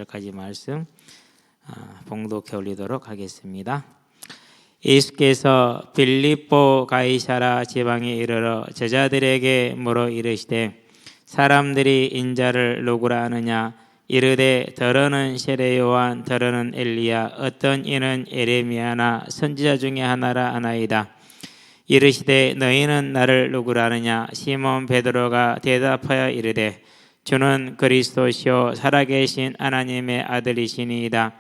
14절까지 말씀 봉독해 올리도록 하겠습니다. 예수께서 빌립보 가이사라 지방에 이르러 제자들에게 물어 이르시되 사람들이 인자를 누구라 하느냐? 이르되 더러는 세례 요한, 더러는 엘리야, 어떤 이는 예레미야나 선지자 중에 하나라 하나이다. 이르시되 너희는 나를 누구라 하느냐? 시몬 베드로가 대답하여 이르되 주는 그리스도시요 살아계신 하나님의 아들이시니이다.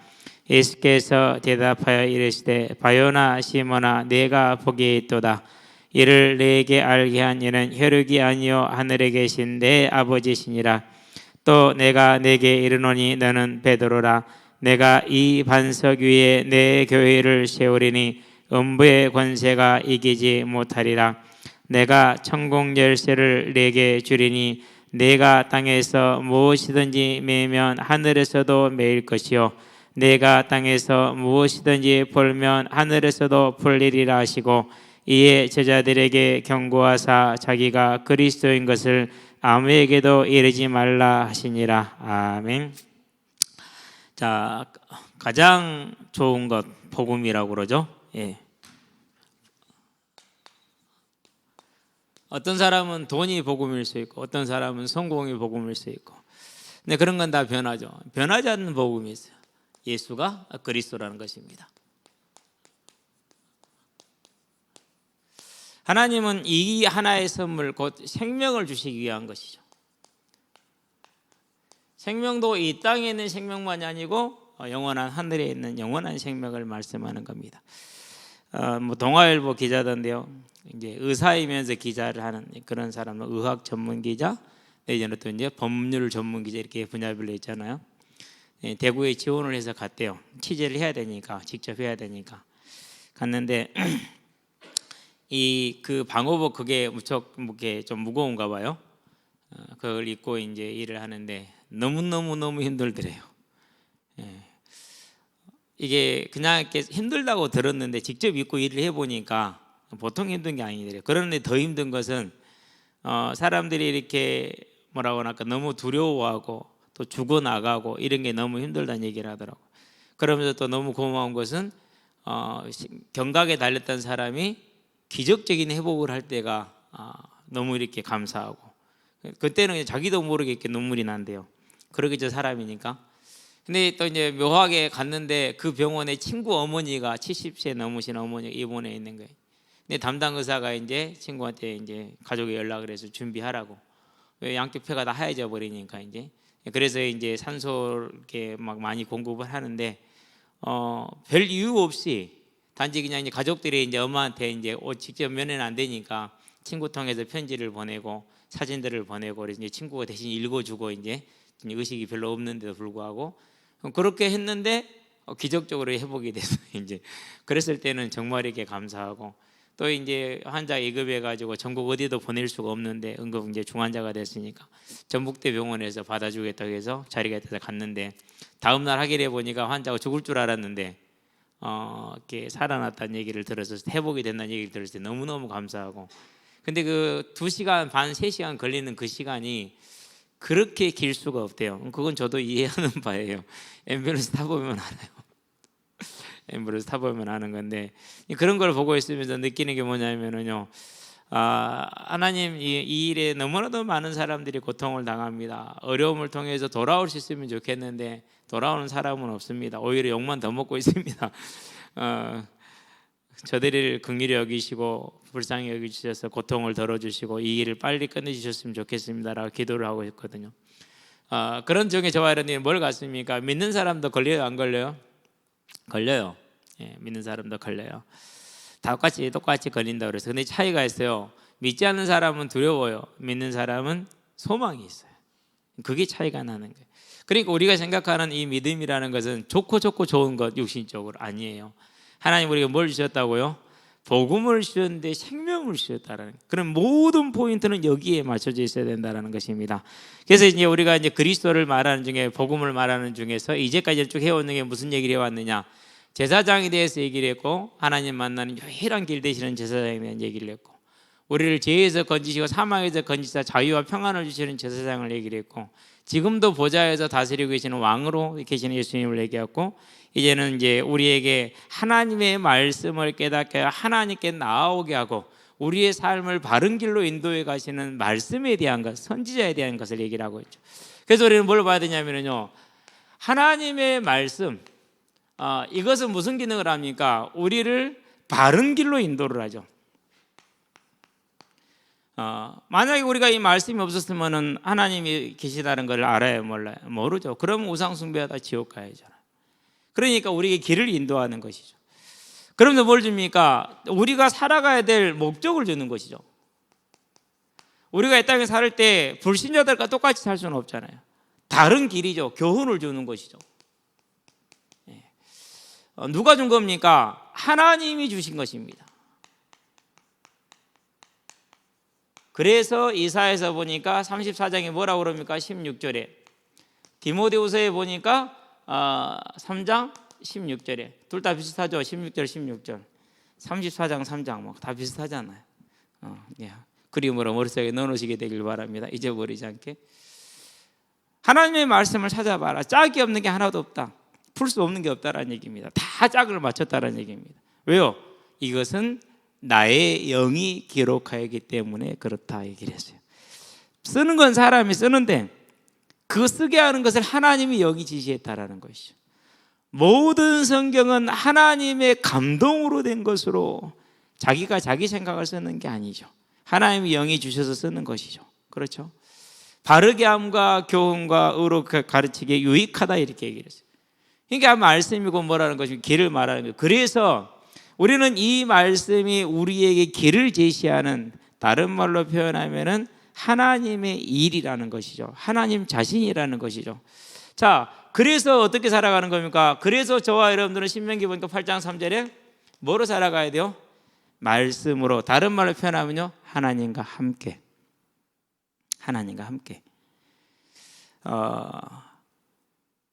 예수께서 대답하여 이르시되 바요나 시몬아 네가 복이 있도다. 이를 네게 알게 한 이는 혈육이 아니요 하늘에 계신 내 아버지시니라. 또 내가 네게 이르노니 너는 베드로라. 내가 이 반석 위에 내 교회를 세우리니 음부의 권세가 이기지 못하리라. 내가 천국 열쇠를 네게 주리니 네가 땅에서 무엇이든지 매면 하늘에서도 매일 것이요 내가 땅에서 무엇이든지 풀면 하늘에서도 풀리리라 하시고 이에 제자들에게 경고하사 자기가 그리스도인 것을 아무에게도 이르지 말라 하시니라. 아멘. 자, 가장 좋은 것 복음이라고 그러죠. 예. 어떤 사람은 돈이 복음일 수 있고 어떤 사람은 성공이 복음일 수 있고 근데 그런 건 다 변하죠. 변하지 않는 복음이 있어요. 예수가 그리스도라는 것입니다. 하나님은 이 하나의 선물 곧 생명을 주시기 위한 것이죠. 생명도 이 땅에 있는 생명만이 아니고 영원한 하늘에 있는 영원한 생명을 말씀하는 겁니다. 동아일보 기자던데요. 이제 의사이면서 기자를 하는 그런 사람은 의학 전문 기자, 내지는 또 이제 법률 전문 기자 이렇게 분야별로 있잖아요. 대구에 지원을 해서 갔대요. 취재를 해야 되니까 직접 해야 되니까 갔는데 그 방호복 그게 무척 좀 무거운가 봐요. 그걸 입고 이제 일을 하는데 너무 힘들더래요. 이게 그냥 이렇게 힘들다고 들었는데 직접 입고 일을 해보니까 보통 힘든 게 아니더래요. 그런데 더 힘든 것은 사람들이 이렇게 뭐라고 할까 너무 두려워하고 또 죽어나가고 이런 게 너무 힘들다는 얘기를 하더라고요. 그러면서 또 너무 고마운 것은 경각에 달렸던 사람이 기적적인 회복을 할 때가 너무 이렇게 감사하고 그때는 자기도 모르게 이렇게 눈물이 난대요. 그러겠죠, 사람이니까. 근데 또 이제 묘하게 갔는데 그 병원에 친구 어머니가 70세 넘으신 어머니가 입원해 있는 거예요. 근데 담당 의사가 이제 친구한테 이제 가족에 연락을 해서 준비하라고. 왜 양쪽 폐가 다 하얘져 버리니까 이제 그래서 이제 산소 이렇게 막 많이 공급을 하는데 별 이유 없이 단지 그냥 이제 가족들이 이제 엄마한테 이제 직접 면회는 안 되니까 친구 통해서 편지를 보내고 사진들을 보내고 그래서 이제 친구가 대신 읽어주고 이제 의식이 별로 없는데도 불구하고 그렇게 했는데 기적적으로 회복이 돼서 이제 그랬을 때는 정말 이렇게 감사하고 또 이제 환자 위급해가지고 전국 어디도 보낼 수가 없는데 응급 이제 중환자가 됐으니까 전북대 병원에서 받아주겠다고 해서 자리가 돼서 갔는데 다음 날 확인해 보니까 환자가 죽을 줄 알았는데 이렇게 살아났다는 얘기를 들어서 회복이 된다는 얘기를 들었을 때 너무너무 감사하고 근데 그 2시간 반, 3시간 걸리는 그 시간이 그렇게 길 수가 없대요. 그건 저도 이해하는 바예요. 앰뷸런스 타보면 알아요. 앰뷸런스 타보면 아는 건데 그런 걸 보고 있으면서 느끼는 게 뭐냐면요. 하나님 이 일에 너무나도 많은 사람들이 고통을 당합니다. 어려움을 통해서 돌아올 수 있으면 좋겠는데 돌아오는 사람은 없습니다. 오히려 욕만 더 먹고 있습니다. 저들을 긍휼히 여기시고 불쌍히 여기주셔서 고통을 덜어주시고 이 일을 빨리 끝내주셨으면 좋겠습니다라고 기도를 하고 있거든요. 그런 중에 저와 여러분이 뭘 같습니까? 믿는 사람도 걸려요, 안 걸려요? 걸려요. 예, 믿는 사람도 걸려요. 다 똑같이 걸린다고 그래서 근데 차이가 있어요. 믿지 않는 사람은 두려워요. 믿는 사람은 소망이 있어요. 그게 차이가 나는 거예요. 그러니까 우리가 생각하는 이 믿음이라는 것은 좋고 좋은 것 육신적으로 아니에요. 하나님 우리가 뭘 주셨다고요? 복음을 주셨는데 생명을 주셨다라는 거예요. 그럼 모든 포인트는 여기에 맞춰져 있어야 된다는 것입니다. 그래서 이제 우리가 이제 그리스도를 말하는 중에 복음을 말하는 중에서 이제까지 쭉 해오는 게 무슨 얘기를 해왔느냐? 제사장에 대해서 얘기를 했고 하나님 만나는 유일한 길 되시는 제사장에 대한 얘기를 했고 우리를 죄에서 건지시고 사망에서 건지사 자유와 평안을 주시는 제사장을 얘기를 했고 지금도 보좌에서 다스리고 계시는 왕으로 계시는 예수님을 얘기했고, 이제는 이제 우리에게 하나님의 말씀을 깨닫게 하여 하나님께 나아오게 하고 우리의 삶을 바른 길로 인도해 가시는 말씀에 대한 것, 선지자에 대한 것을 얘기를 하고 있죠. 그래서 우리는 뭘 봐야 되냐면요, 하나님의 말씀, 이것은 무슨 기능을 합니까? 우리를 바른 길로 인도를 하죠. 만약에 우리가 이 말씀이 없었으면 하나님이 계시다는 걸 알아요, 몰라요? 모르죠. 그러면 우상숭배하다 지옥 가야죠. 그러니까 우리에게 길을 인도하는 것이죠. 그러면서 뭘 줍니까? 우리가 살아가야 될 목적을 주는 것이죠. 우리가 이 땅에 살 때 불신자들과 똑같이 살 수는 없잖아요. 다른 길이죠. 교훈을 주는 것이죠. 누가 준 겁니까? 하나님이 주신 것입니다. 그래서 이사야에서 보니까 34장에 뭐라고 그럽니까? 16절에. 디모데후서에 보니까 3장 16절에. 둘 다 비슷하죠. 16절 16절. 34장 3장 뭐 다 비슷하잖아요. 그림으로 머릿속에 넣어놓으시게 되길 바랍니다. 잊어버리지 않게. 하나님의 말씀을 찾아봐라. 짝이 없는 게 하나도 없다. 풀 수 없는 게 없다라는 얘기입니다. 다 짝을 맞췄다라는 얘기입니다. 왜요? 이것은 나의 영이 기록하였기 때문에 그렇다 얘기를 했어요. 쓰는 건 사람이 쓰는데 그 쓰게 하는 것을 하나님이 영이 지시했다라는 것이죠. 모든 성경은 하나님의 감동으로 된 것으로 자기가 자기 생각을 쓰는 게 아니죠. 하나님이 영이 주셔서 쓰는 것이죠. 그렇죠? 바르게 함과 교훈과 의로 가르치기에 유익하다 이렇게 얘기를 했어요. 그러니까 말씀이고 뭐라는 것이 길을 말하는 거예요. 그래서 우리는 이 말씀이 우리에게 길을 제시하는, 다른 말로 표현하면은 하나님의 일이라는 것이죠. 하나님 자신이라는 것이죠. 자, 그래서 어떻게 살아가는 겁니까? 그래서 저와 여러분들은 신명기 보니까 8장 3절에 뭐로 살아가야 돼요? 말씀으로. 다른 말로 표현하면요, 하나님과 함께. 하나님과 함께.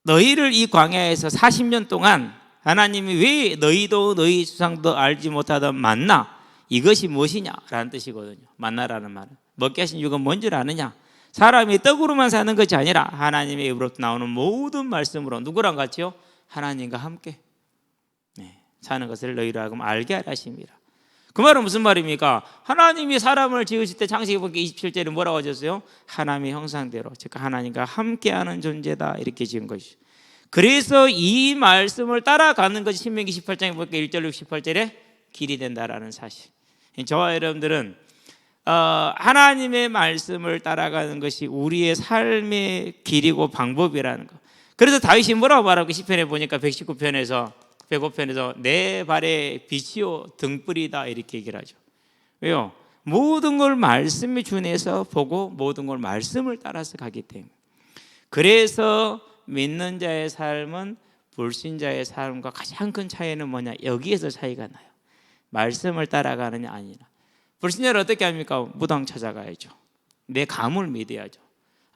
너희를 이 광야에서 40년 동안 하나님이 왜 너희도 너희 조상도 알지 못하던 만나, 이것이 무엇이냐 라는 뜻이거든요. 만나라는 말은 먹게 하신 이유가 뭔 줄 아느냐. 사람이 떡으로만 사는 것이 아니라 하나님의 입으로부터 나오는 모든 말씀으로 누구랑 같이요? 하나님과 함께 사는 것을 너희로 하여금 알게 하라 하십니다. 그 말은 무슨 말입니까? 하나님이 사람을 지으실 때 창세기 보니까 27절에 뭐라고 하셨어요? 하나님의 형상대로, 즉 하나님과 함께하는 존재다 이렇게 지은 것이죠. 그래서 이 말씀을 따라가는 것이 신명기 18장에 보니까 1절 68절에 길이 된다라는 사실. 저와 여러분들은 하나님의 말씀을 따라가는 것이 우리의 삶의 길이고 방법이라는 것. 그래서 다윗이 뭐라고 말하고 시편에 보니까 119편에서 내 발의 빛이요 등불이다 이렇게 얘기를 하죠. 왜요? 모든 걸 말씀이 준해서 보고 모든 걸 말씀을 따라서 가기 때문에. 그래서 믿는 자의 삶은 불신자의 삶과 가장 큰 차이는 뭐냐? 여기에서 차이가 나요. 말씀을 따라가느냐 아니냐. 불신자를 어떻게 합니까? 무당 찾아가야죠. 내 감을 믿어야죠.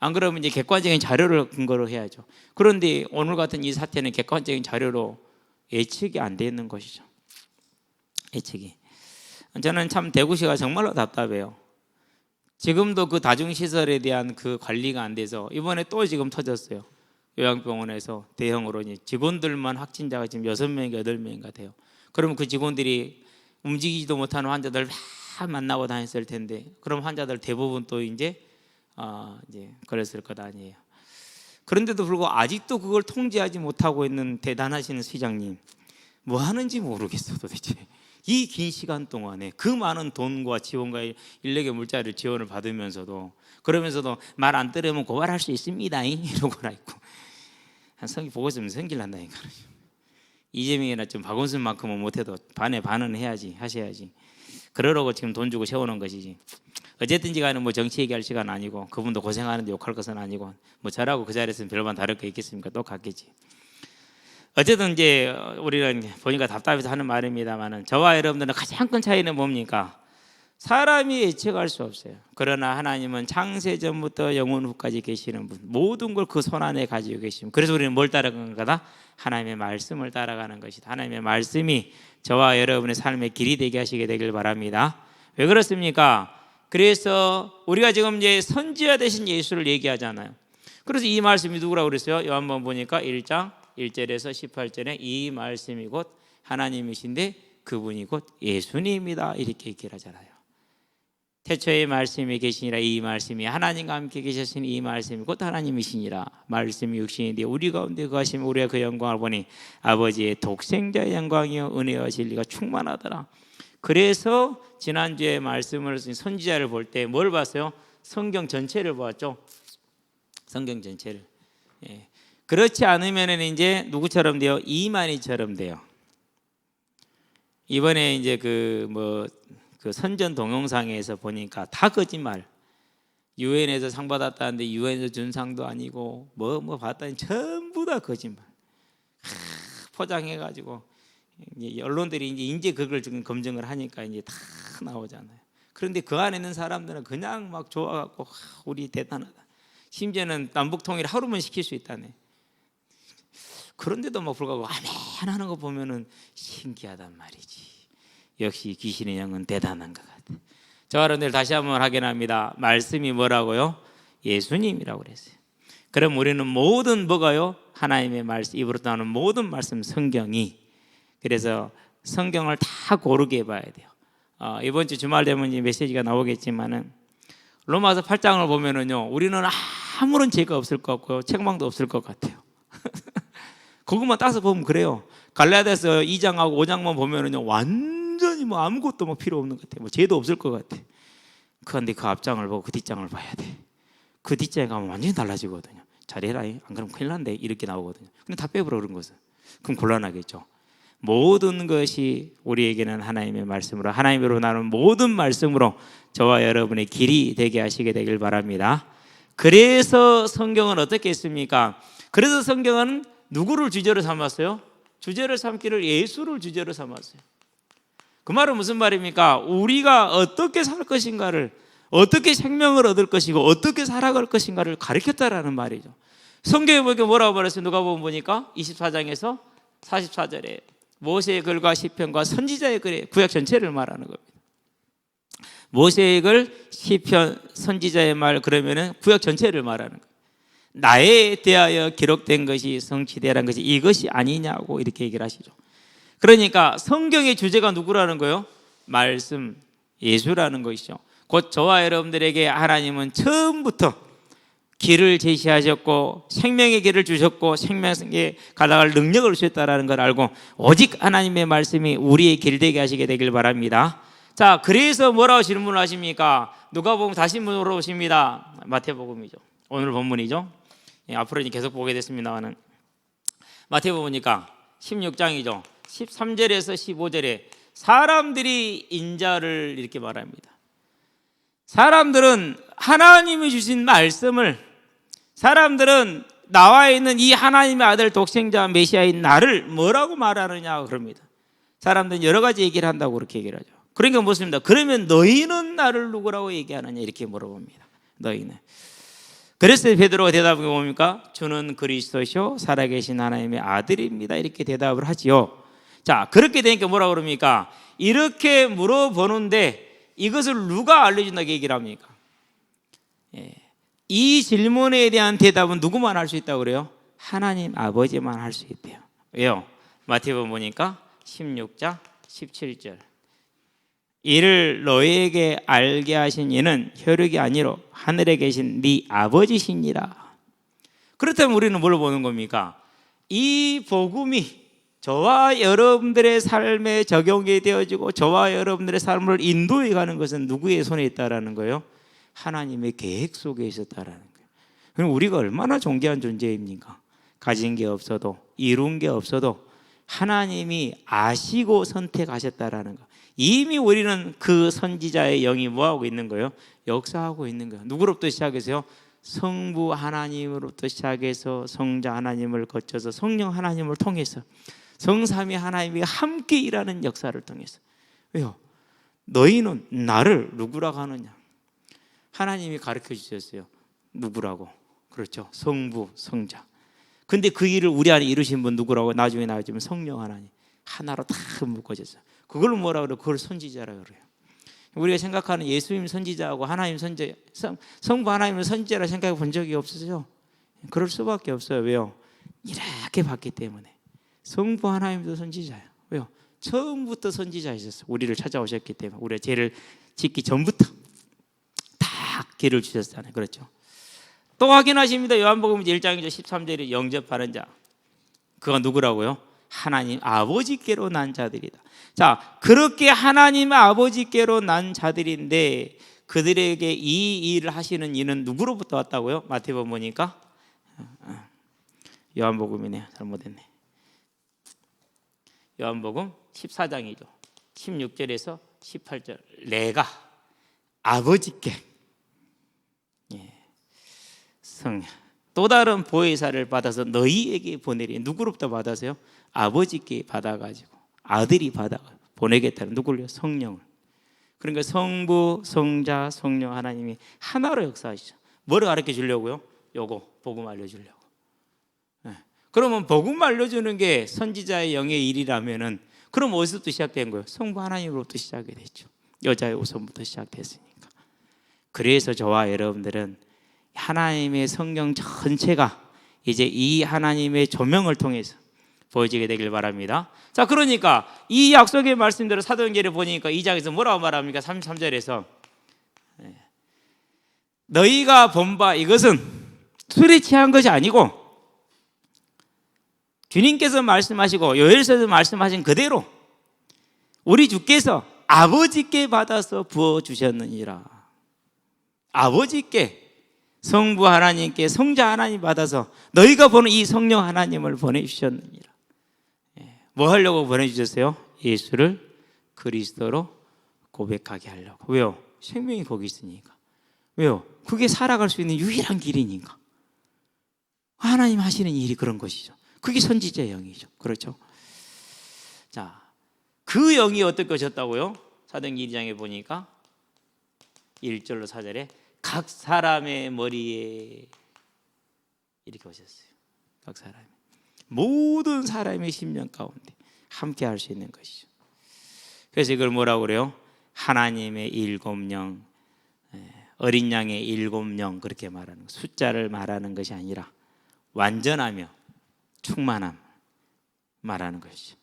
안 그러면 이제 객관적인 자료를 근거로 해야죠. 그런데 오늘 같은 이 사태는 객관적인 자료로 예측이 안 되는 것이죠. 예측이. 저는 참 대구시가 정말로 답답해요. 지금도 그 다중시설에 대한 그 관리가 안 돼서 이번에 또 지금 터졌어요. 요양병원에서 대형으로 직원들만 확진자가 지금 6명인가 8명인가 돼요. 그러면 그 직원들이 움직이지도 못하는 환자들 다 만나고 다녔을 텐데, 그럼 환자들 대부분 또 이제 그랬을 것 아니에요. 그런데도 불구하고 아직도 그걸 통제하지 못하고 있는 대단하신 시장님, 뭐 하는지 모르겠어 도대체. 이 긴 시간 동안에 그 많은 돈과 지원과 인력의 물자를 지원을 받으면서도, 그러면서도 말 안 들으면 고발할 수 있습니다 이러고나 있고, 한 성기 보고 있으면 성질 난다니까. 이재명이나 좀 박원순만큼은 못해도 반에 반은 해야지, 하셔야지. 그러려고 지금 돈 주고 세우는 것이지. 어쨌든지 간에 뭐 정치 얘기할 시간 아니고, 그분도 고생하는데 욕할 것은 아니고, 뭐 저라고 그 자리에서는 별반 다를 거 있겠습니까? 똑같겠지. 어쨌든 이제 우리는 보니까 답답해서 하는 말입니다만은, 저와 여러분들은 가장 큰 차이는 뭡니까? 사람이 예측할 수 없어요. 그러나 하나님은 창세전부터 영원 후까지 계시는 분, 모든 걸 그 손 안에 가지고 계시면, 그래서 우리는 뭘 따라가는 거다? 하나님의 말씀을 따라가는 것이다. 하나님의 말씀이 저와 여러분의 삶의 길이 되게 하시게 되길 바랍니다. 왜 그렇습니까? 그래서 우리가 지금 이제 선지자 되신 예수를 얘기하잖아요. 그래서 이 말씀이 누구라고 그랬어요? 요한복음 보니까 1장 1절에서 18절에 이 말씀이 곧 하나님이신데 그분이 곧 예수님이다 이렇게 얘기를 하잖아요. 태초에 말씀이 계시니라 이 말씀이 하나님과 함께 계셨으니 이 말씀이 곧 하나님이시니라. 말씀이 육신인데 우리 가운데 거하시면 우리가 그 영광을 보니 아버지의 독생자의 영광이요 은혜와 진리가 충만하더라. 그래서 지난주에 말씀을 선지자를 볼 때 뭘 봤어요? 성경 전체를 보았죠. 성경 전체를. 예. 그렇지 않으면은 이제 누구처럼 돼요? 이만희처럼 돼요. 이번에 이제 그 선전 동영상에서 보니까 다 거짓말. 유엔에서 상 받았다는데 유엔에서 준 상도 아니고 뭐 받았다니 전부 다 거짓말. 포장해가지고 이제 언론들이 이제 그걸 지금 검증을 하니까 이제 다 나오잖아요. 그런데 그 안에 있는 사람들은 그냥 막 좋아갖고 우리 대단하다. 심지어는 남북 통일 하루만 시킬 수 있다네. 그런데도 막 불구하고 아멘 하는 거 보면은 신기하단 말이지. 역시 귀신의 영은 대단한 것 같아요. 저와 여러분들 다시 한번 확인합니다. 말씀이 뭐라고요? 예수님이라고 그랬어요. 그럼 우리는 모든 뭐가요? 하나님의 말씀, 입으로 나오는 모든 말씀 성경이, 그래서 성경을 다 고르게 봐야 돼요. 이번 주 주말 되면 이 메시지가 나오겠지만은 로마서 8장을 보면은요, 우리는 아무런 죄가 없을 것 같고요, 책망도 없을 것 같아요. 그것만 따서 보면 그래요. 갈라디아서 2장하고 5장만 보면은요, 완전히 아무것도 필요 없는 것 같아요. 죄도 없을 것 같아. 그런데 그 앞장을 보고 그 뒷장을 봐야 돼. 그 뒷장에 가면 완전히 달라지거든요. 잘해라, 안 그러면 큰일 난대, 이렇게 나오거든요. 근데 다 빼버려 그런 것은. 그럼 곤란하겠죠. 모든 것이 우리에게는 하나님의 말씀으로, 하나님으로 나눈 모든 말씀으로 저와 여러분의 길이 되게 하시게 되길 바랍니다. 그래서 성경은 어떻게 했습니까? 그래서 성경은 누구를 주제로 삼았어요? 주제를 삼기를 예수를 주제로 삼았어요. 그 말은 무슨 말입니까? 우리가 어떻게 살 것인가를, 어떻게 생명을 얻을 것이고 어떻게 살아갈 것인가를 가르쳤다라는 말이죠. 성경에 보니까 뭐라고 말했어요? 누가복음 보니까 24장에서 44절에 모세의 글과 시편과 선지자의 글의 구약 전체를 말하는 겁니다. 모세의 글, 시편, 선지자의 말, 그러면은 구약 전체를 말하는 거예요. 나에 대하여 기록된 것이 성취되라는 것이 이것이 아니냐고 이렇게 얘기를 하시죠. 그러니까 성경의 주제가 누구라는 거예요? 말씀, 예수라는 것이죠. 곧 저와 여러분들에게 하나님은 처음부터 길을 제시하셨고 생명의 길을 주셨고 생명에 가다갈 능력을 주셨다는 걸 알고 오직 하나님의 말씀이 우리의 길 되게 하시게 되길 바랍니다. 자, 그래서 뭐라고 질문을 하십니까? 누가복음 다시 물어보십니다. 마태복음이죠. 오늘 본문이죠. 앞으로 이제 계속 보게 됐습니다만은 마태복음 보니까 16장이죠. 13절에서 15절에 사람들이 인자를 이렇게 말합니다. 사람들은 하나님이 주신 말씀을, 사람들은 나와 있는 이 하나님의 아들 독생자 메시아인 나를 뭐라고 말하느냐 그럽니다. 사람들은 여러 가지 얘기를 한다고 그렇게 얘기를 하죠. 그러니까 묻습니다. 그러면 너희는 나를 누구라고 얘기하느냐 이렇게 물어봅니다. 너희는. 그래서 베드로가 대답해 뭡니까? 주는 그리스도시요 살아계신 하나님의 아들입니다. 이렇게 대답을 하지요. 자, 그렇게 되니까 뭐라고 그럽니까? 이렇게 물어보는데 이것을 누가 알려준다고 얘기를 합니까? 이 질문에 대한 대답은 누구만 할 수 있다고 그래요? 하나님 아버지만 할 수 있대요. 왜요? 마태복음 보니까 16장 17절 이를 너희에게 알게 하신 이는 혈육이 아니로 하늘에 계신 네 아버지시니라. 그렇다면 우리는 뭘 보는 겁니까? 이 복음이 저와 여러분들의 삶에 적용이 되어지고 저와 여러분들의 삶을 인도해 가는 것은 누구의 손에 있다라는 거예요? 하나님의 계획 속에 있었다라는 거예요. 그럼 우리가 얼마나 존귀한 존재입니까? 가진 게 없어도, 이룬 게 없어도 하나님이 아시고 선택하셨다라는 거. 이미 우리는 그 선지자의 영이 뭐하고 있는 거예요? 역사하고 있는 거예요. 누구로부터 시작해서요? 성부 하나님으로부터 시작해서 성자 하나님을 거쳐서 성령 하나님을 통해서 성삼위 하나님이 함께 일하는 역사를 통해서. 왜요? 너희는 나를 누구라고 하느냐? 하나님이 가르쳐 주셨어요. 누구라고? 그렇죠. 성부, 성자. 근데 그 일을 우리 안에 이루신 분 누구라고? 나중에 나오지만 성령 하나님. 하나로 다 묶어졌어요. 그걸 뭐라 그래요? 그걸 선지자라고 그래요. 우리가 생각하는 예수님 선지자하고 하나님 선지자, 성부 하나님을 선지자라 생각해 본 적이 없으세요? 그럴 수밖에 없어요. 왜요? 이렇게 봤기 때문에. 성부 하나님도 선지자예요. 왜요? 처음부터 선지자이셨어요. 우리를 찾아오셨기 때문에. 우리가 죄를 짓기 전부터 다 길을 주셨잖아요. 그렇죠? 또 확인하십니다. 요한복음 1장이죠. 13절에 영접하는 자. 그가 누구라고요? 하나님 아버지께로 난 자들이다. 자, 그렇게 하나님 아버지께로 난 자들인데 그들에게 이 일을 하시는 이는 누구로부터 왔다고요? 마태복음 보니까 요한복음이네요. 잘못했네. 요한복음 14장이죠. 16절에서 18절. 내가 아버지께 성령 또 다른 보혜사를 받아서 너희에게 보내리. 누구로부터 받아서요? 아버지께 받아가지고 아들이 받아 보내겠다는 누구를요? 성령을. 그러니까 성부, 성자, 성령 하나님이 하나로 역사하시죠. 뭐를 가르쳐 주려고요? 요거 복음 알려주려고. 그러면 복음 알려주는 게 선지자의 영의 일이라면은 그럼 어디서부터 시작된 거예요? 성부 하나님으로부터 시작이 됐죠. 여자의 우선부터 시작됐으니까. 그래서 저와 여러분들은 하나님의 성경 전체가 이제 이 하나님의 조명을 통해서 보여지게 되길 바랍니다. 자, 그러니까 이 약속의 말씀대로 사도행전에 보니까 2장에서 뭐라고 말합니까? 33절에서 너희가 본 바 이것은 술에 취한 것이 아니고 주님께서 말씀하시고 요엘서에서 말씀하신 그대로 우리 주께서 아버지께 받아서 부어주셨느니라. 아버지께 성부 하나님께 성자 하나님 받아서 너희가 보는 이 성령 하나님을 보내주셨느니라. 뭐 하려고 보내주셨어요? 예수를 그리스도로 고백하게 하려고. 왜요? 생명이 거기 있으니까. 왜요? 그게 살아갈 수 있는 유일한 길이니까. 하나님 하시는 일이 그런 것이죠. 그게 선지자의 영이죠. 그렇죠? 자, 그 영이 어떻게 오셨다고요? 사도행전 2장에 보니까 1절로 4절에 각 사람의 머리에 이렇게 오셨어요. 각 사람 모든 사람의 심령 가운데 함께 할 수 있는 것이죠. 그래서 이걸 뭐라고 그래요? 하나님의 일곱 영, 어린 양의 일곱 영 그렇게 말하는 거. 숫자를 말하는 것이 아니라 완전하며 충만함 말하는 것이죠.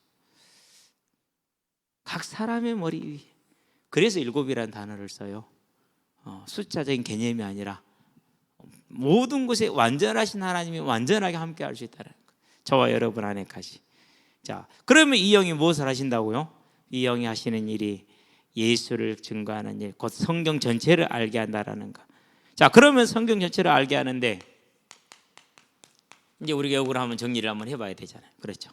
각 사람의 머리 위에. 그래서 일곱이라는 단어를 써요. 숫자적인 개념이 아니라 모든 곳에 완전하신 하나님이 완전하게 함께 할 수 있다는 것. 저와 여러분 안에까지. 자, 그러면 이 영이 무엇을 하신다고요? 이 영이 하시는 일이 예수를 증거하는 일, 곧 성경 전체를 알게 한다라는 것. 자, 그러면 성경 전체를 알게 하는데 이제 우리가 이걸 한번 정리를 한번 해봐야 되잖아요. 그렇죠?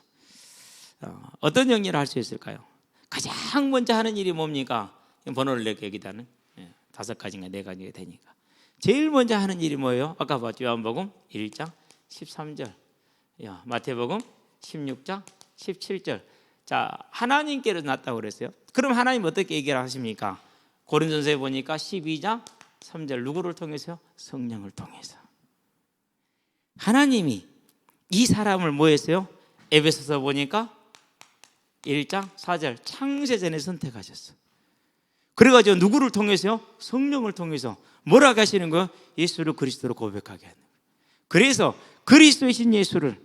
어떤 정리를 할 수 있을까요? 가장 먼저 하는 일이 뭡니까? 번호를 내게 여기다는 5가지인가 4가지가 되니까 제일 먼저 하는 일이 뭐예요? 아까 봤죠? 요한복음 1장 13절, 마태복음 16장 17절. 자, 하나님께로 났다고 그랬어요. 그럼 하나님 어떻게 얘기를 하십니까? 고린도전서에 보니까 12장 3절 누구를 통해서요? 성령을 통해서. 하나님이 이 사람을 뭐 했어요? 에베소서 보니까 1장 4절 창세전에 선택하셨어. 그래가지고 누구를 통해서요? 성령을 통해서 뭐라고 하시는 거예요? 예수를 그리스도로 고백하게 하는 거예요. 그래서 그리스도이신 예수를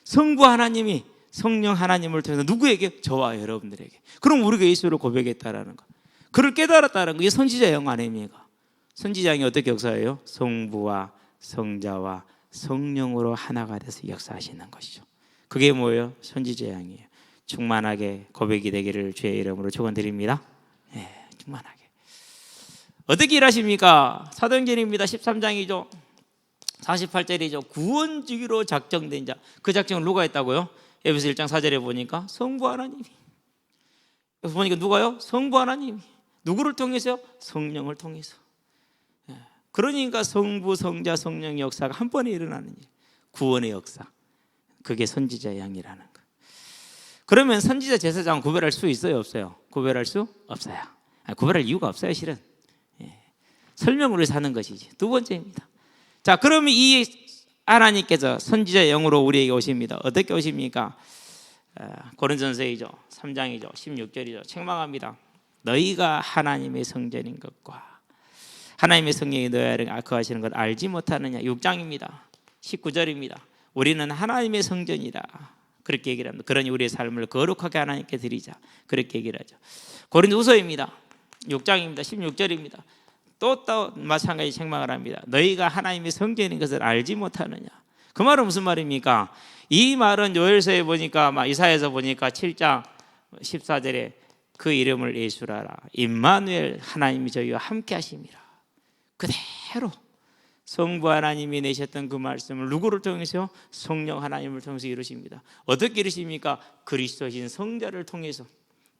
성부 하나님이 성령 하나님을 통해서 누구에게? 저와 여러분들에게. 그럼 우리가 예수를 고백했다라는 거, 그를 깨달았다는 거. 이게 선지자 영 아닙니까? 선지자 영이 어떻게 역사해요? 성부와 성자와 성령으로 하나가 돼서 역사하시는 것이죠. 그게 뭐예요? 선지자 영이에요. 충만하게 고백이 되기를 주의 이름으로 축원드립니다. 충만하게. 어떻게 일하십니까? 사도행전입니다. 13장이죠. 48절이죠. 구원주기로 작정된 자. 그 작정을 누가 했다고요? 에베소 1장 4절에 보니까 성부 하나님이. 여기서 보니까 누가요? 성부 하나님이. 누구를 통해서요? 성령을 통해서. 그러니까 성부, 성자, 성령의 역사가 한 번에 일어나는 일. 구원의 역사. 그게 선지자의 영이라는 거. 그러면 선지자 제사장은 구별할 수 있어요? 없어요? 구별할 수 없어요. 구별할 이유가 없어요, 실은. 설명으로 사는 것이지. 두 번째입니다. 자, 그러면 이 하나님께서 선지자의 영으로 우리에게 오십니다. 어떻게 오십니까? 고린도전서이죠. 3장이죠. 16절이죠. 책망합니다. 너희가 하나님의 성전인 것과 하나님의 성령이 너희 안에 거하시는 걸 알지 못하느냐. 6장입니다. 19절입니다. 우리는 하나님의 성전이다. 그렇게 얘기를 합니다. 그러니 우리의 삶을 거룩하게 하나님께 드리자. 그렇게 얘기를 하죠. 고린도후서입니다. 6장입니다. 16절입니다. 또 마찬가지 책망을 합니다. 너희가 하나님의 성전인 것을 알지 못하느냐. 그 말은 무슨 말입니까? 이 말은 요엘서에 보니까 이사야에서 보니까 7장 14절에 그 이름을 예수라라. 임마누엘 하나님이 저희와 함께 하심이라. 그대로 성부 하나님이 내셨던 그 말씀을 누구를 통해서? 성령 하나님을 통해서 이루십니다. 어떻게 이루십니까? 그리스도신 성자를 통해서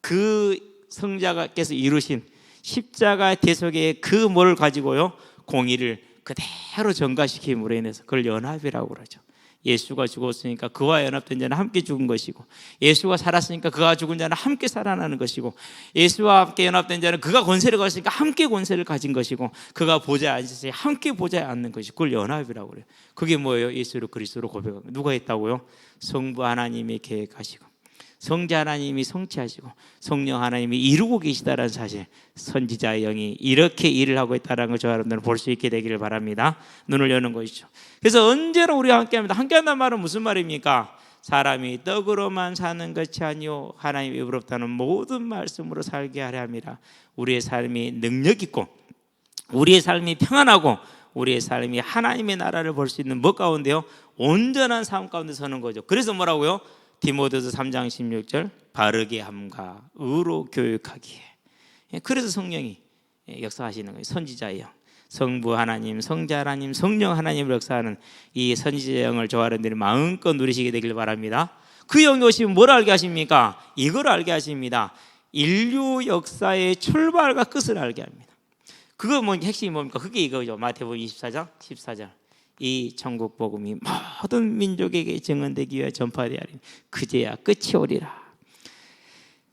그 성자께서 이루신 십자가 대속의 그 뭐를 가지고요 공의를 그대로 전가시킴으로 인해서 그걸 연합이라고 그러죠. 예수가 죽었으니까 그와 연합된 자는 함께 죽은 것이고, 예수가 살았으니까 그가 죽은 자는 함께 살아나는 것이고, 예수와 함께 연합된 자는 그가 권세를 가졌으니까 함께 권세를 가진 것이고, 그가 보좌에 앉았으니 함께 보좌에 앉는 것이고, 그걸 연합이라고 그래요. 그게 뭐예요? 예수를 그리스도로 고백합니다. 누가 했다고요? 성부 하나님이 계획하시고 성자 하나님이 성취하시고 성령 하나님이 이루고 계시다라는 사실, 선지자의 영이 이렇게 일을 하고 있다는 걸 저와 여러분들은 볼 수 있게 되기를 바랍니다. 눈을 여는 것이죠. 그래서 언제나 우리가 함께합니다. 함께한다는 말은 무슨 말입니까? 사람이 떡으로만 사는 것이 아니요 하나님의 입으로부터는 모든 말씀으로 살게 하려 함이라. 우리의 삶이 능력 있고 우리의 삶이 평안하고 우리의 삶이 하나님의 나라를 볼 수 있는 뭐 가운데요? 온전한 삶 가운데 서는 거죠. 그래서 뭐라고요? 디모데서 3장 16절 바르게 함과 의로 교육하기에. 그래서 성령이 역사하시는 거예요. 선지자의 영, 성부 하나님, 성자 하나님, 성령 하나님을 역사하는 이 선지자의 영을 저와 여러분들이 마음껏 누리시게 되길 바랍니다. 그 영이 오시면 뭘 알게 하십니까? 이걸 알게 하십니다. 인류 역사의 출발과 끝을 알게 합니다. 그거 뭐 핵심이 뭡니까? 그게 이거죠. 마태복음 24장 14절. 이 천국 복음이 모든 민족에게 증언되기 위해 전파되어야 하리니 그제야 끝이 오리라.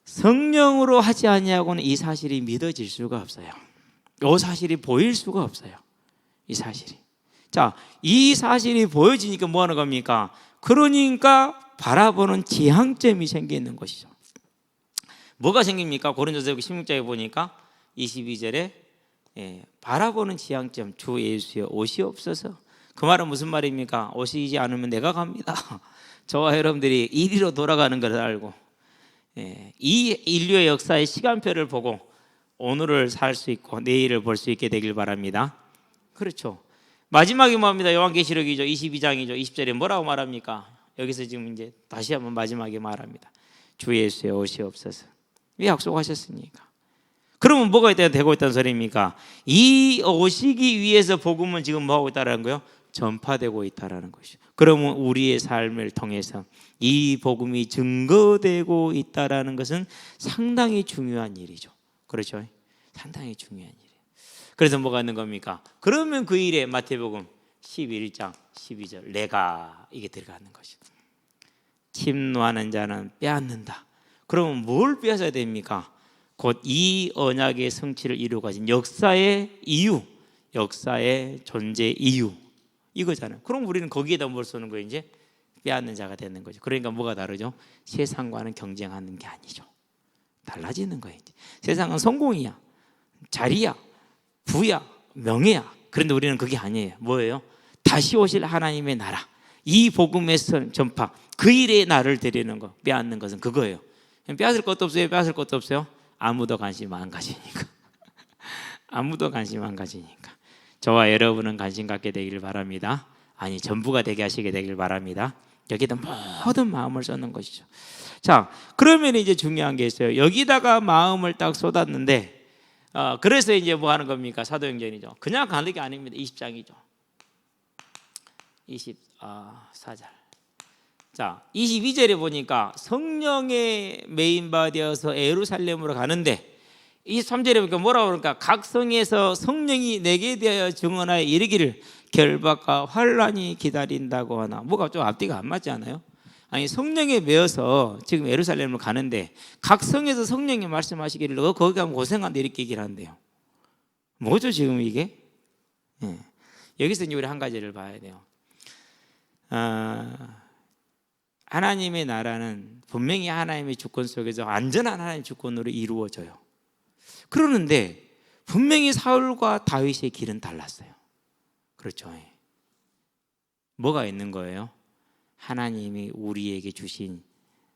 성령으로 하지 아니하고는 이 사실이 믿어질 수가 없어요. 이 사실이 보일 수가 없어요. 이 사실이. 자, 이 사실이 보여지니까 뭐 하는 겁니까? 그러니까 바라보는 지향점이 생기는 것이죠. 뭐가 생깁니까? 고린도서 16장에 보니까 22절에 바라보는 지향점, 주 예수여 오시옵소서. 그 말은 무슨 말입니까? 오시지 않으면 내가 갑니다. 저와 여러분들이 이리로 돌아가는 것을 알고 이 인류의 역사의 시간표를 보고 오늘을 살 수 있고 내일을 볼 수 있게 되길 바랍니다. 그렇죠. 마지막이 뭐합니다? 요한계시록이죠. 22장이죠. 20절에 뭐라고 말합니까? 여기서 지금 이제 다시 한번 마지막에 말합니다. 주 예수여 오시옵소서. 왜 약속하셨습니까? 그러면 뭐가 되고 있다는 소리입니까? 이 오시기 위해서 복음은 지금 뭐하고 있다는 거예요? 전파되고 있다는 것이죠. 그러면 우리의 삶을 통해서 이 복음이 증거되고 있다는 것은 상당히 중요한 일이죠. 그렇죠? 상당히 중요한 일이에요. 그래서 뭐가 있는 겁니까? 그러면 그 일에 마태복음 11장 12절 내가 이게 들어가는 것이죠. 침노하는 자는 빼앗는다. 그러면 뭘 빼앗아야 됩니까? 곧 이 언약의 성취를 이루고 가진 역사의 이유, 역사의 존재 이유 이거잖아요. 그럼 우리는 거기에다 뭘 쏘는 거예요? 이제 빼앗는 자가 되는 거죠. 그러니까 뭐가 다르죠? 세상과는 경쟁하는 게 아니죠. 달라지는 거예요. 이제. 세상은 성공이야, 자리야, 부야, 명예야. 그런데 우리는 그게 아니에요. 뭐예요? 다시 오실 하나님의 나라, 이 복음의 전파, 그 일에 나를 드리는 거, 빼앗는 것은 그거예요. 빼앗을 것도 없어요. 빼앗을 것도 없어요. 아무도 관심 안 가지니까. 아무도 관심 안 가지니까. 저와 여러분은 관심 갖게 되기를 바랍니다. 아니, 전부가 되게 하시게 되길 바랍니다. 여기다 모든 마음을 쏟는 것이죠. 자, 그러면 이제 중요한 게 있어요. 여기다가 마음을 딱 쏟았는데, 그래서 이제 뭐 하는 겁니까? 사도행전이죠. 그냥 가는 게 아닙니다. 20장이죠. 24절. 자, 22절에 보니까 성령의 메인바 되어서 예루살렘으로 가는데 23절에 보니까 뭐라고 그러니까 각 성에서 성령이 내게 대하여 증언하여 이르기를 결박과 환란이 기다린다고 하나. 뭐가 좀 앞뒤가 안 맞지 않아요? 아니, 성령에 매여서 지금 예루살렘을 가는데 각 성에서 성령이 말씀하시기를 너 거기 가면 고생한다 이렇게 얘기를 한대요. 뭐죠 지금 이게? 여기서 이제 우리 한 가지를 봐야 돼요. 하나님의 나라는 분명히 하나님의 주권 속에서 완전한 하나님의 주권으로 이루어져요. 그러는데 분명히 사울과 다윗의 길은 달랐어요. 그렇죠. 뭐가 있는 거예요? 하나님이 우리에게 주신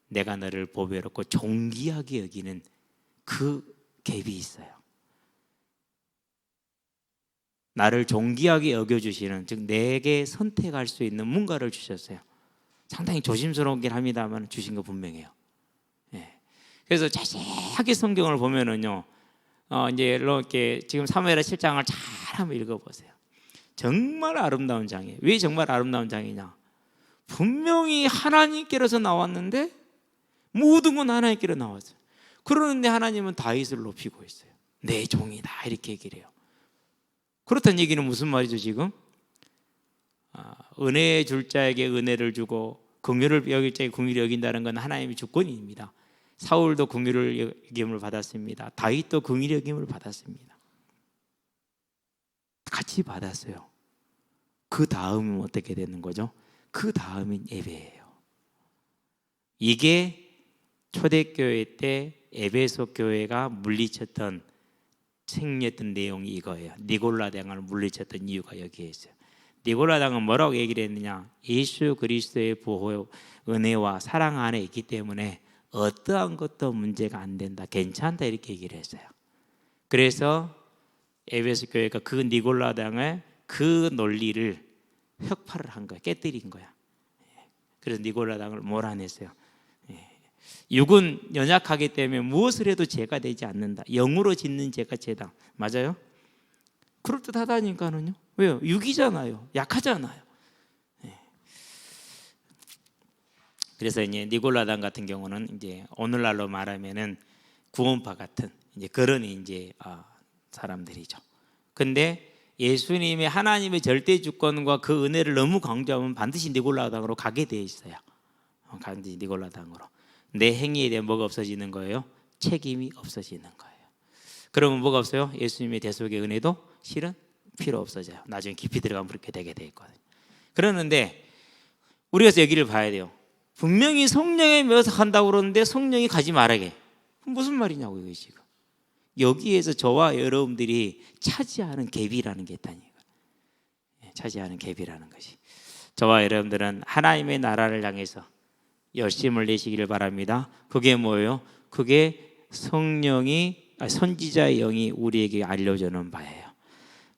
내가 너를 보배롭고 존귀하게 여기는 그 갭이 있어요. 나를 존귀하게 여겨주시는, 즉 내게 선택할 수 있는 뭔가를 주셨어요. 상당히 조심스러우긴 합니다만 주신 거 분명해요. 예. 그래서 자세하게 성경을 보면은요, 이제 이렇게 지금 사무엘하 7장을 잘 한번 읽어보세요. 정말 아름다운 장이에요. 왜 정말 아름다운 장이냐? 분명히 하나님께로서 나왔는데 모든 건 하나님께로 나왔어요. 그러는데 하나님은 다윗을 높이고 있어요. 내 종이다 이렇게 얘기를 해요. 그렇다는 얘기는 무슨 말이죠 지금? 은혜 줄 자에게 은혜를 주고 긍휼을 여길 자에게 긍휼을 여긴다는 건 하나님의 주권입니다. 사울도 긍휼을 여김을 받았습니다. 다윗도 긍휼을 여김을 받았습니다. 같이 받았어요. 그 다음은 어떻게 되는 거죠? 그 다음은 예배예요. 이게 초대교회 때 에베소 교회가 물리쳤던 생겼던 내용이 이거예요. 니골라당을 물리쳤던 이유가 여기에 있어요. 니골라당은 뭐라고 얘기를 했느냐? 예수 그리스도의 보호 은혜와 사랑 안에 있기 때문에 어떠한 것도 문제가 안 된다, 괜찮다 이렇게 얘기를 했어요. 그래서 에베소 교회가 그 니골라당의 그 논리를 혁파를 한 거야, 깨뜨린 거야. 그래서 니골라당을 몰아냈어요. 육은 연약하기 때문에 무엇을 해도 죄가 되지 않는다. 영으로 짓는 죄가 죄다. 맞아요? 그럴듯하다니까는요. 왜요? 육이잖아요. 약하잖아요. 그래서 이제 니골라당 같은 경우는 이제 오늘날로 말하면은 구원파 같은 이제 그런 이제 사람들이죠. 근데 예수님의 하나님의 절대 주권과 그 은혜를 너무 강조하면 반드시 니골라당으로 가게 돼 있어요. 반드시 니골라당으로. 내 행위에 대한 뭐가 없어지는 거예요? 책임이 없어지는 거예요. 그러면 뭐가 없어요? 예수님의 대속의 은혜도 실은 필요 없어져요. 나중에 깊이 들어가면 그렇게 되게 돼 있거든요. 그러는데 우리가 여기를 봐야 돼요. 분명히 성령에 묘사한다고 그러는데 성령이 가지 말아게. 무슨 말이냐고 이거 지금. 여기에서 저와 여러분들이 차지하는 갭이라는 게 있다니까. 차지하는 갭이라는 것이. 저와 여러분들은 하나님의 나라를 향해서 열심을 내시기를 바랍니다. 그게 뭐예요? 그게 선지자의 영이 우리에게 알려주는 바예요.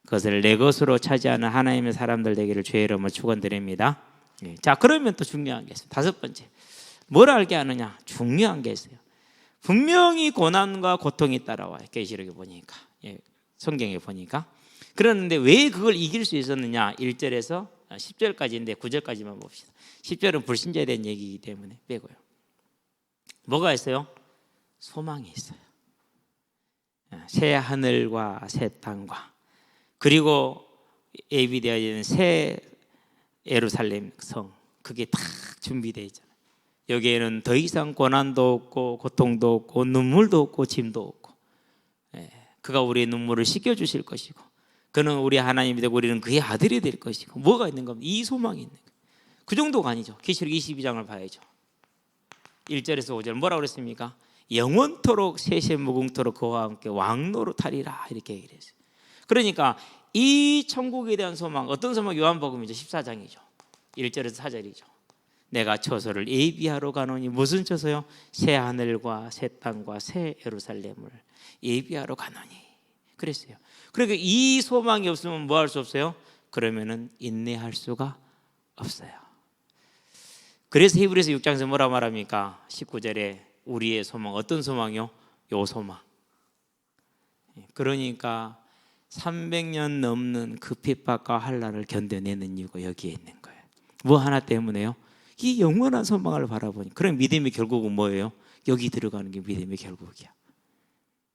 그것을 내 것으로 차지하는 하나님의 사람들 되기를 주의 이름으로 축원드립니다. 자, 그러면 또 중요한 게 있어요. 다섯 번째, 뭘 알게 하느냐? 중요한 게 있어요. 분명히 고난과 고통이 따라와요. 계시록에 보니까, 성경에 보니까. 그러는데 왜 그걸 이길 수 있었느냐? 1절에서 10절까지인데 9절까지만 봅시다. 10절은 불신자에 대한 얘기이기 때문에 빼고요. 뭐가 있어요? 소망이 있어요. 새 하늘과 새 땅과 그리고 예비되어 있는 새 예루살렘 성, 그게 다 준비되어 있잖아요. 여기에는 더 이상 고난도 없고 고통도 없고 눈물도 없고 짐도 없고, 그가 우리의 눈물을 씻겨주실 것이고 그는 우리 하나님이 되고 우리는 그의 아들이 될 것이고, 뭐가 있는 겁니다. 이 소망이 있는 거예요. 그 정도가 아니죠. 계시록 22장을 봐야죠. 1절에서 5절 뭐라고 그랬습니까? 영원토록 세세무궁토록 그와 함께 왕노릇하리라 이렇게 얘기를 했어요. 그러니까 이 천국에 대한 소망, 어떤 소망? 요한복음이죠. 14장이죠. 1절에서 4절이죠. 내가 처소를 예비하러 가노니, 무슨 처소요? 새 하늘과 새 땅과 새 예루살렘을 예비하러 가노니 그랬어요. 그러니까 이 소망이 없으면 뭐 할 수 없어요? 그러면은 인내할 수가 없어요. 그래서 히브리서 6장에서 뭐라 말합니까? 19절에 우리의 소망, 어떤 소망이요? 요 소망. 그러니까 300년 넘는 그 핍박과 환난을 견뎌내는 이유가 여기에 있는 거예요. 뭐 하나 때문에요? 이 영원한 소망을 바라보니. 그럼 믿음의 결국은 뭐예요? 여기 들어가는 게 믿음의 결국이야.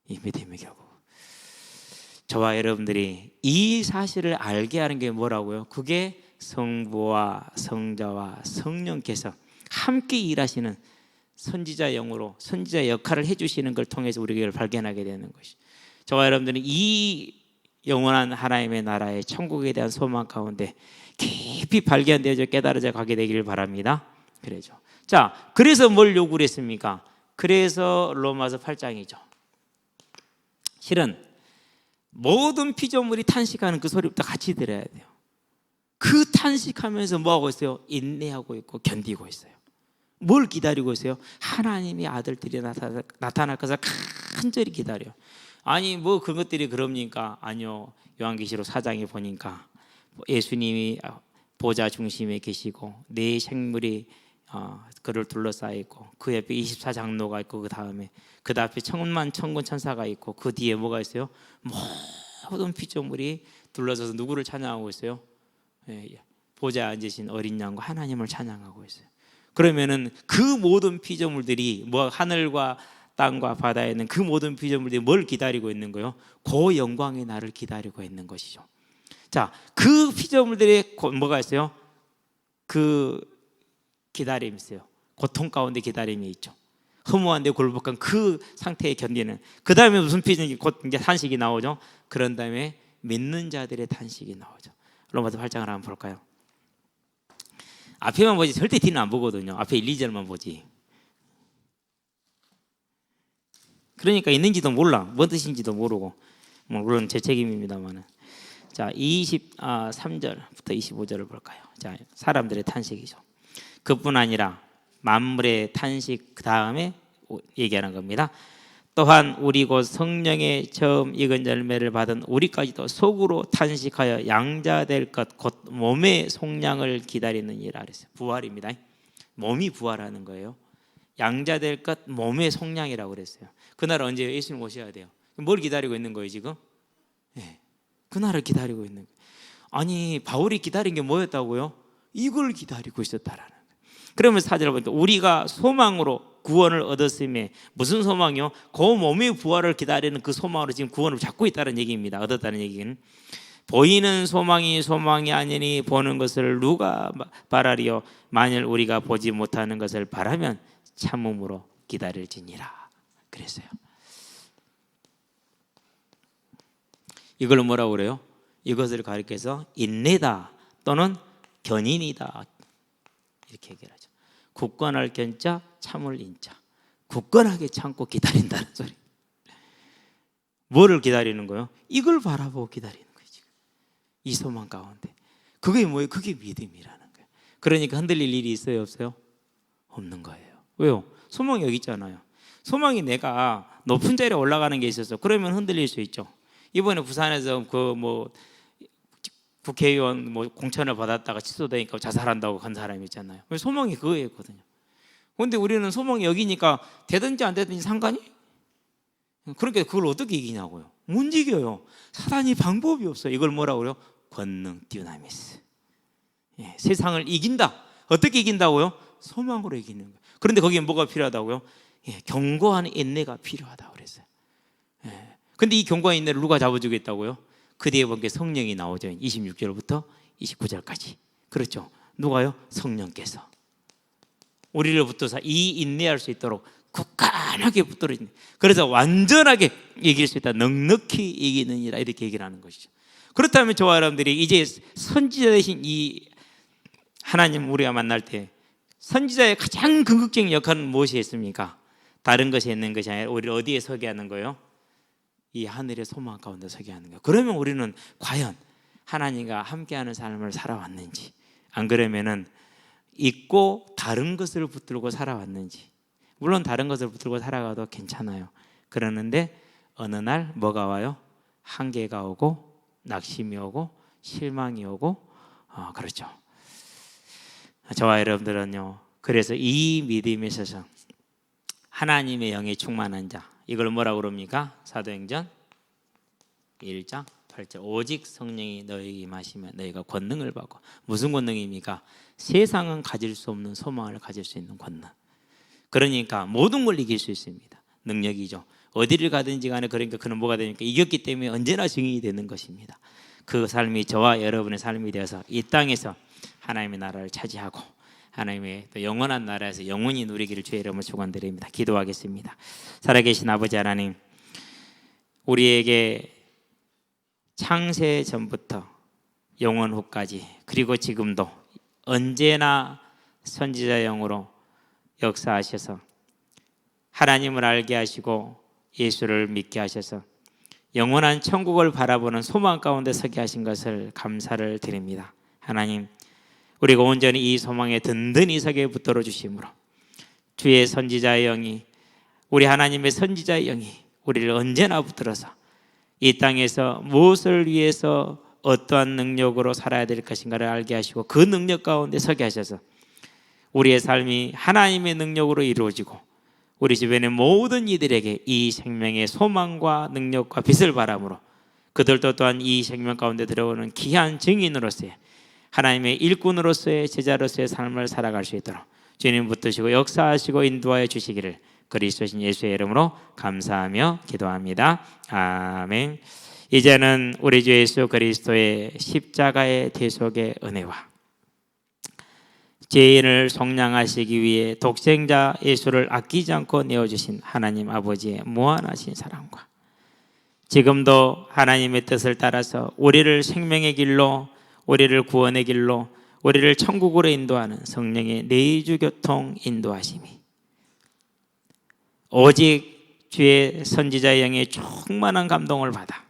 이 믿음의 결국. 저와 여러분들이 이 사실을 알게 하는 게 뭐라고요? 그게 성부와 성자와 성령께서 함께 일하시는 선지자 영으로 선지자 역할을 해주시는 걸 통해서 우리가 이걸 발견하게 되는 것이. 저와 여러분들은 이 영원한 하나님의 나라의 천국에 대한 소망 가운데 깊이 발견되어져 깨달아져 가게 되기를 바랍니다. 그래죠. 자, 그래서 뭘 요구를 했습니까? 그래서 로마서 8장이죠. 실은 모든 피조물이 탄식하는 그 소리부터 같이 들어야 돼요. 그 탄식하면서 뭐하고 있어요? 인내하고 있고 견디고 있어요. 뭘 기다리고 있어요? 하나님의 아들들이 나타날 것을 간절히 기다려요. 아니 뭐 그것들이 그럽니까? 아니요. 요한계시록 4장에 보니까 예수님이 보좌 중심에 계시고 네 생물이 그를 둘러싸여 있고 그 옆에 24장로가 있고 그 앞에 천만 천군 천사가 있고 그 뒤에 뭐가 있어요? 모든 피조물이 둘러서서 누구를 찬양하고 있어요? 보좌에 앉으신 어린 양과 하나님을 찬양하고 있어요. 그러면은 그 모든 피조물들이 하늘과 땅과 바다에 있는 그 모든 피조물들이 뭘 기다리고 있는 거예요? 그 영광의 날을 기다리고 있는 것이죠. 자, 그 피조물들이 뭐가 있어요? 그 기다림이 있어요. 고통 가운데 기다림이 있죠. 허무한데 굴복한 그 상태에 견디는. 그 다음에 무슨 피조물이 곧 이제 탄식이 나오죠. 그런 다음에 믿는 자들의 탄식이 나오죠. 로마서 8장을 한번 볼까요? 앞에만 보지 절대 뒤는 안 보거든요. 앞에 1, 2절만 보지. 그러니까 있는지도 몰라. 뭔 뜻인지도 모르고. 물론 제 책임입니다만. 자, 23절부터 25절을 볼까요? 자, 사람들의 탄식이죠. 그뿐 아니라 만물의 탄식 그 다음에 얘기하는 겁니다. 또한 우리 곧 성령의 처음 익은 열매를 받은 우리까지도 속으로 탄식하여 양자될 것 곧 몸의 속량을 기다리느니라 그랬어요. 부활입니다. 몸이 부활하는 거예요. 양자될 것 몸의 속량이라고 그랬어요. 그날 언제 예수님 오셔야 돼요? 뭘 기다리고 있는 거예요 지금? 그날을 기다리고 있는 거예요. 아니 바울이 기다린 게 뭐였다고요? 이걸 기다리고 있었다라는 거예요. 그러면 4절을 보니까 우리가 소망으로 구원을 얻었음에 무슨 소망이요? 그 몸의 부활을 기다리는 그 소망으로 지금 구원을 잡고 있다는 얘기입니다. 얻었다는 얘기는 보이는 소망이 아니니 보는 것을 누가 바라리요? 만일 우리가 보지 못하는 것을 바라면 참음으로 기다릴지니라 그랬어요. 이걸 뭐라고 그래요? 이것을 가리켜서 인내다 또는 견인이다 이렇게 얘기를 하죠. 굳건할 견자 참을 인자. 굳건하게 참고 기다린다는 소리. 뭐를 기다리는 거예요? 이걸 바라보고 기다리는 거예요. 지금 이 소망 가운데 그게 뭐예요? 그게 믿음이라는 거예요. 그러니까 흔들릴 일이 있어요 없어요? 없는 거예요. 왜요? 소망이 여기 있잖아요. 소망이 내가 높은 자리에 올라가는 게 있어서 그러면 흔들릴 수 있죠. 이번에 부산에서 국회의원 공천을 받았다가 취소되니까 자살한다고 간 사람이 있잖아요. 소망이 그거였거든요. 그런데 우리는 소망이 여기니까 되든지 안 되든지 상관이? 그러니까 그걸 어떻게 이기냐고요. 못 이겨요. 사단이 방법이 없어요. 이걸 뭐라고 그래요? 권능 듀나미스. 세상을 이긴다. 어떻게 이긴다고요? 소망으로 이기는 거예요. 그런데 거기에 뭐가 필요하다고요? 견고한 인내가 필요하다고 그랬어요. 근데 이 견고한 인내를 누가 잡아주겠다고요? 그 뒤에 보니까 성령이 나오죠. 26절부터 29절까지. 그렇죠. 누가요? 성령께서 우리를 붙들어서 이 인내할 수 있도록 굳건하게 붙들어 있는. 그래서 완전하게 이길 수 있다. 넉넉히 이기느니라 이렇게 얘기를 하는 것이죠. 그렇다면 저와 여러분들이 이제 선지자 되신 이 하나님 우리가 만날 때 선지자의 가장 궁극적인 역할은 무엇이 있습니까? 다른 것이 있는 것이 아니라 우리를 어디에 서게 하는 거예요? 이 하늘의 소망 가운데 서게 하는 거예요. 그러면 우리는 과연 하나님과 함께하는 삶을 살아왔는지, 안 그러면은 잊고 다른 것을 붙들고 살아왔는지. 물론 다른 것을 붙들고 살아가도 괜찮아요. 그러는데 어느 날 뭐가 와요? 한계가 오고 낙심이 오고 실망이 오고 그렇죠. 저와 여러분들은요, 그래서 이 믿음에 있어서 하나님의 영에 충만한 자, 이걸 뭐라고 그럽니까? 사도행전 1장 8절 오직 성령이 너희에게 임하시면 너희가 권능을 받고. 무슨 권능입니까? 세상은 가질 수 없는 소망을 가질 수 있는 권능. 그러니까 모든 걸 이길 수 있습니다. 능력이죠. 어디를 가든지 간에 그러니까 그는 뭐가 되니까 이겼기 때문에 언제나 증인이 되는 것입니다. 그 삶이 저와 여러분의 삶이 되어서 이 땅에서 하나님의 나라를 차지하고 하나님의 또 영원한 나라에서 영원히 누리기를 주의 이름으로 축원드립니다. 기도하겠습니다. 살아계신 아버지 하나님, 우리에게 창세 전부터 영원 후까지 그리고 지금도 언제나 선지자 영으로 역사하셔서 하나님을 알게 하시고 예수를 믿게 하셔서 영원한 천국을 바라보는 소망 가운데 서게 하신 것을 감사를 드립니다. 하나님, 우리가 온전히 이 소망에 든든히 서게 붙들어 주심으로 주의 선지자의 영이, 우리 하나님의 선지자의 영이 우리를 언제나 붙들어서 이 땅에서 무엇을 위해서 어떠한 능력으로 살아야 될 것인가를 알게 하시고 그 능력 가운데 서게 하셔서 우리의 삶이 하나님의 능력으로 이루어지고 우리 주변의 모든 이들에게 이 생명의 소망과 능력과 빛을 바람으로 그들도 또한 이 생명 가운데 들어오는 귀한 증인으로서의 하나님의 일꾼으로서의 제자로서의 삶을 살아갈 수 있도록 주님 붙드시고 역사하시고 인도하여 주시기를 그리스도신 예수의 이름으로 감사하며 기도합니다. 아멘. 이제는 우리 주 예수 그리스도의 십자가의 대속의 은혜와 죄인을 속량하시기 위해 독생자 예수를 아끼지 않고 내어주신 하나님 아버지의 무한하신 사랑과 지금도 하나님의 뜻을 따라서 우리를 생명의 길로, 우리를 구원의 길로, 우리를 천국으로 인도하는 성령의 내주교통 인도하심이 오직 주의 선지자의 영의 충만한 감동을 받아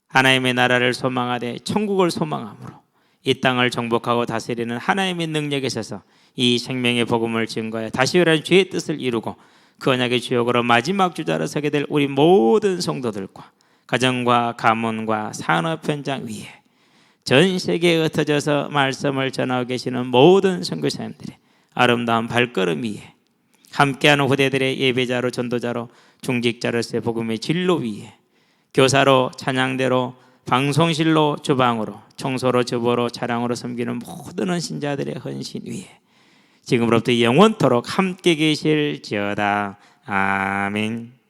하나님의 나라를 소망하되 천국을 소망함으로 이 땅을 정복하고 다스리는 하나님의 능력에 있어서 이 생명의 복음을 증거하여 다시 일어난 주의 뜻을 이루고 그 언약의 주역으로 마지막 주자로 서게 될 우리 모든 성도들과 가정과 가문과 산업 현장 위에 전 세계에 흩어져서 말씀을 전하고 계시는 모든 선교사님들의 아름다운 발걸음 위에 함께하는 후대들의 예배자로 전도자로 중직자로서의 복음의 진로 위에 교사로 찬양대로 방송실로 주방으로 청소로 주보로 차량으로 섬기는 모든 신자들의 헌신 위에 지금으로부터 영원토록 함께 계실지어다. 아멘.